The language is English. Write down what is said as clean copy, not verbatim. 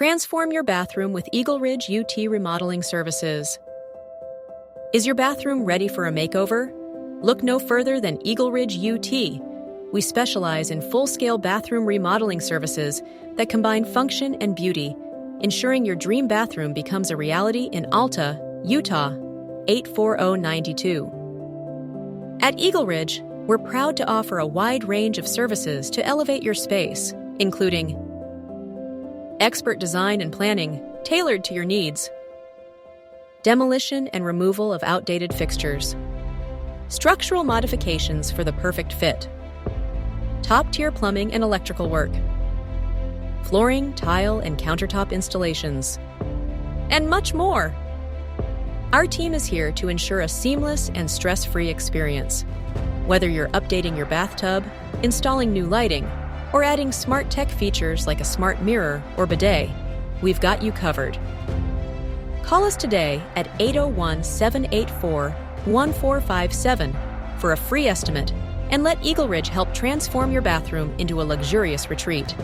Transform your bathroom with EagleRidge UT Remodeling Services. Is your bathroom ready for a makeover? Look no further than EagleRidge UT. We specialize in full-scale bathroom remodeling services that combine function and beauty, ensuring your dream bathroom becomes a reality in Alta, Utah, 84092. At EagleRidge, we're proud to offer a wide range of services to elevate your space, including expert design and planning tailored to your needs, demolition and removal of outdated fixtures, structural modifications for the perfect fit, top-tier plumbing and electrical work, flooring, tile, and countertop installations, and much more. Our team is here to ensure a seamless and stress-free experience. Whether you're updating your bathtub, installing new lighting, or adding smart tech features like a smart mirror or bidet, we've got you covered. Call us today at 801-784-1457 for a free estimate and let EagleRidge help transform your bathroom into a luxurious retreat.